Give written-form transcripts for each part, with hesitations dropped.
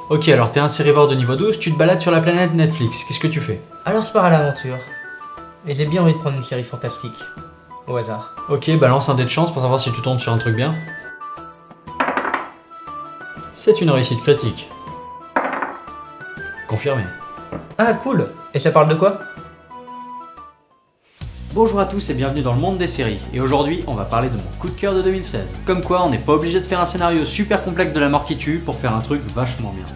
Ok, alors t'es un sérivore de niveau 12, tu te balades sur la planète Netflix, qu'est-ce que tu fais? Alors je pars à l'aventure. Et j'ai bien envie de prendre une série fantastique. Au hasard. Ok, balance un dé de chance pour savoir si tu tombes sur un truc bien. C'est une réussite critique. Confirmé. Ah cool. Et ça parle de quoi? Bonjour à tous et bienvenue dans le monde des séries. Et aujourd'hui, on va parler de mon coup de cœur de 2016. Comme quoi, on n'est pas obligé de faire un scénario super complexe de la mort qui tue pour faire un truc vachement bien.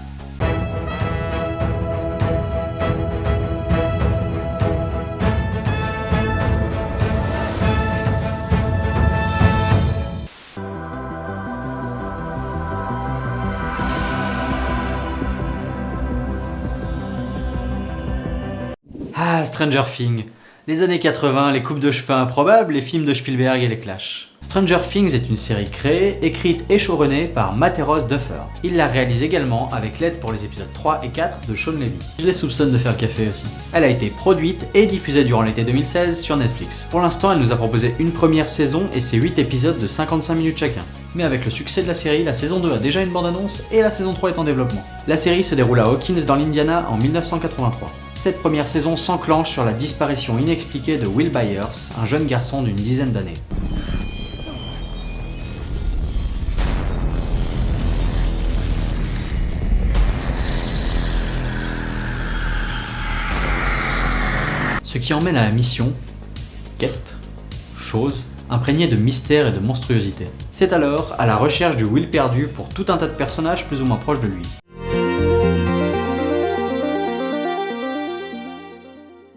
Ah, Stranger Things. Les années 80, les coupes de cheveux improbables, les films de Spielberg et les clashs. Stranger Things est une série créée, écrite et showrunnée par Matt et Ross Duffer. Il la réalise également avec l'aide pour les épisodes 3 et 4 de Shawn Levy. Je les soupçonne de faire le café aussi. Elle a été produite et diffusée durant l'été 2016 sur Netflix. Pour l'instant, elle nous a proposé une première saison et ses 8 épisodes de 55 minutes chacun. Mais avec le succès de la série, la saison 2 a déjà une bande-annonce et la saison 3 est en développement. La série se déroule à Hawkins dans l'Indiana en 1983. Cette première saison s'enclenche sur la disparition inexpliquée de Will Byers, un jeune garçon d'une dizaine d'années. Ce qui emmène à la mission, quête, chose, imprégnée de mystère et de monstruosité. C'est alors à la recherche du Will perdu pour tout un tas de personnages plus ou moins proches de lui.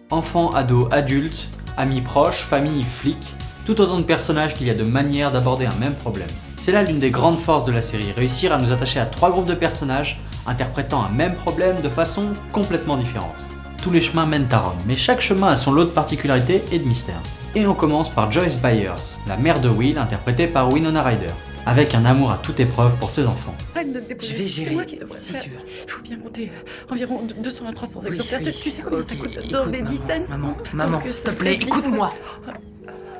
Enfants, ados, adultes, amis proches, familles, flics, tout autant de personnages qu'il y a de manières d'aborder un même problème. C'est là l'une des grandes forces de la série, réussir à nous attacher à 3 groupes de personnages interprétant un même problème de façon complètement différente. Tous les chemins mènent à Rome, mais chaque chemin a son lot de particularités et de mystères. Et on commence par Joyce Byers, la mère de Will, interprétée par Winona Ryder, avec un amour à toute épreuve pour ses enfants. Arrête de te déposer, Je vais c'est gérer, moi qui devrais si le faire. tu veux. Il faut bien compter environ 200 à 300 Oui, exemplaires. oui. Tu sais combien ça Ok, coûte écoute, dans des 10 maman, cents maman, Donc, s'il te ça plaît, fait 10 écoute-moi.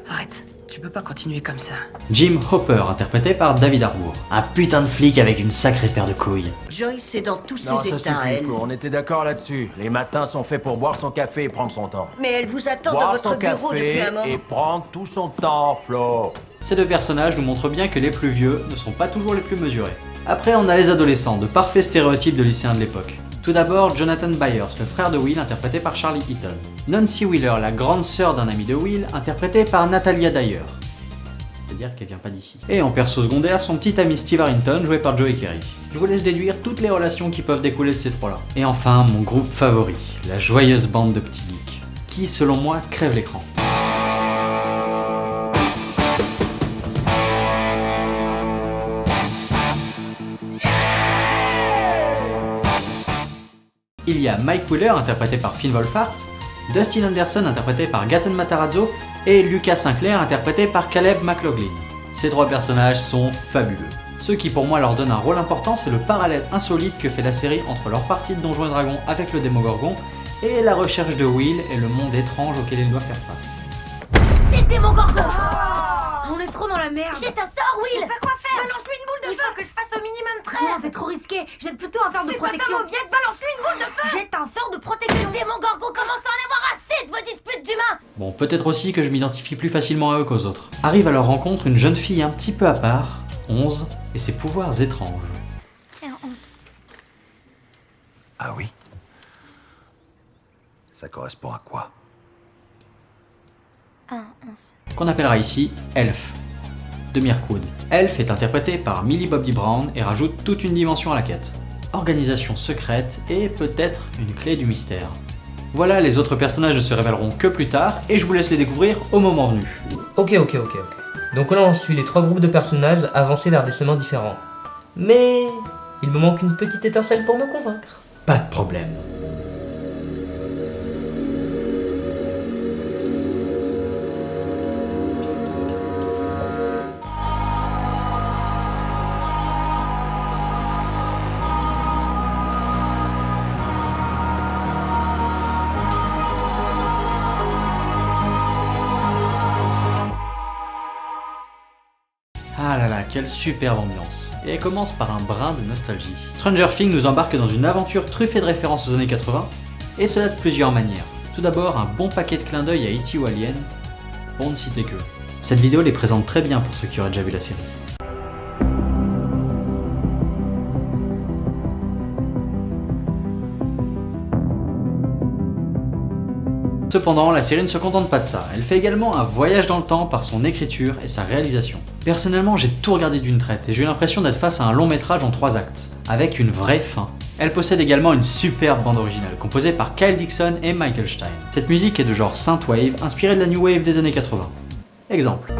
Arrête, tu peux pas continuer comme ça. Jim Hopper, interprété par David Harbour, un putain de flic avec une sacrée paire de couilles. Joyce est dans tous Non, ses ça états, suffit, elle. Flo, on était d'accord là-dessus. Les matins sont faits pour boire son café et prendre son temps. Mais elle vous attend dans Boire votre son bureau depuis café un moment. et prendre tout son temps, Flo. Ces deux personnages nous montrent bien que les plus vieux ne sont pas toujours les plus mesurés. Après, on a les adolescents, de parfaits stéréotypes de lycéens de l'époque. Tout d'abord, Jonathan Byers, le frère de Will, interprété par Charlie Heaton. Nancy Wheeler, la grande sœur d'un ami de Will, interprétée par Natalia Dyer. C'est-à-dire qu'elle vient pas d'ici. Et en perso secondaire, son petit ami Steve Harrington, joué par Joey Kerry. Je vous laisse déduire toutes les relations qui peuvent découler de ces trois-là. Et enfin, mon groupe favori, la joyeuse bande de petits geeks, qui, selon moi, crève l'écran. Il y a Mike Wheeler, interprété par Finn Wolfhard, Dustin Anderson, interprété par Gaten Matarazzo, et Lucas Sinclair, interprété par Caleb McLaughlin. Ces trois personnages sont fabuleux. Ce qui pour moi leur donne un rôle important, c'est le parallèle insolite que fait la série entre leur partie de Donjons et Dragons avec le Démogorgon et la recherche de Will et le monde étrange auquel il doit faire face. C'est le Démogorgon. On est trop dans la merde. Jette un sort, Will. Je sais pas quoi faire. Balance-lui une boule de Il feu. faut que je fasse au minimum 13. Non, c'est trop risqué. Jette plutôt un fer de Fais pas protection. comme Oviette, balance-lui une boule de feu. Jette un fer de protection. Le Démogorgon commence à en avoir assez de vos disputes d'humains. Bon, peut-être aussi que je m'identifie plus facilement à eux qu'aux autres. Arrive à leur rencontre une jeune fille un petit peu à part, 11, et ses pouvoirs étranges. C'est un 11. Ah oui? Ça correspond à quoi? Un 11. Qu'on appellera ici Elf, de Mirkwood. Elf est interprété par Millie Bobby Brown et rajoute toute une dimension à la quête. Organisation secrète et peut-être une clé du mystère. Voilà, les autres personnages ne se révéleront que plus tard et je vous laisse les découvrir au moment venu. Ok. Donc là on suit les 3 groupes de personnages avancer vers des chemins différents. Mais il me manque une petite étincelle pour me convaincre. Pas de problème. Ah là là, quelle superbe ambiance. et elle commence par un brin de nostalgie. Stranger Things nous embarque dans une aventure truffée de références aux années 80, et cela de plusieurs manières. Tout d'abord, un bon paquet de clins d'œil à E.T. ou Alien, pour ne citer que. Cette vidéo les présente très bien pour ceux qui auraient déjà vu la série. Cependant, la série ne se contente pas de ça, elle fait également un voyage dans le temps par son écriture et sa réalisation. Personnellement, j'ai tout regardé d'une traite et j'ai eu l'impression d'être face à un long métrage en 3 actes, avec une vraie fin. Elle possède également une superbe bande originale, composée par Kyle Dixon et Michael Stein. Cette musique est de genre synthwave, inspirée de la new wave des années 80. Exemple.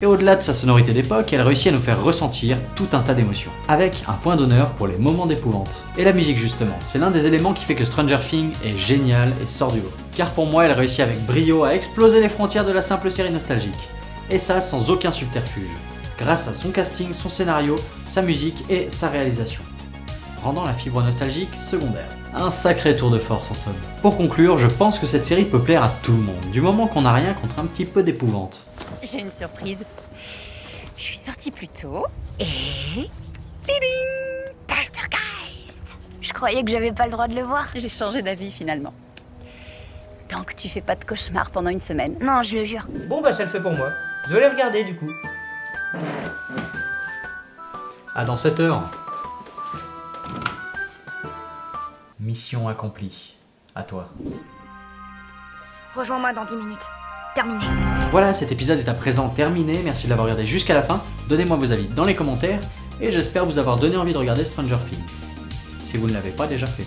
Et au-delà de sa sonorité d'époque, elle réussit à nous faire ressentir tout un tas d'émotions, avec un point d'honneur pour les moments d'épouvante. Et la musique justement, c'est l'un des éléments qui fait que Stranger Things est génial et sort du lot. Car pour moi, elle réussit avec brio à exploser les frontières de la simple série nostalgique. Et ça sans aucun subterfuge, grâce à son casting, son scénario, sa musique et sa réalisation, rendant la fibre nostalgique secondaire. Un sacré tour de force en somme. Pour conclure, je pense que cette série peut plaire à tout le monde, du moment qu'on n'a rien contre un petit peu d'épouvante. J'ai une surprise. Je suis sortie plus tôt et... Tiding, Poltergeist. Je croyais que j'avais pas le droit de le voir. J'ai changé d'avis finalement. Tant que tu fais pas de cauchemar pendant une semaine. Non, je le jure. Bon bah ça le fait pour moi. Je vais les regarder du coup. Ah, dans 7 heures. Mission accomplie. À toi. Rejoins-moi dans 10 minutes. Terminé. Voilà, cet épisode est à présent terminé, merci de l'avoir regardé jusqu'à la fin, donnez-moi vos avis dans les commentaires, et j'espère vous avoir donné envie de regarder Stranger Things, si vous ne l'avez pas déjà fait.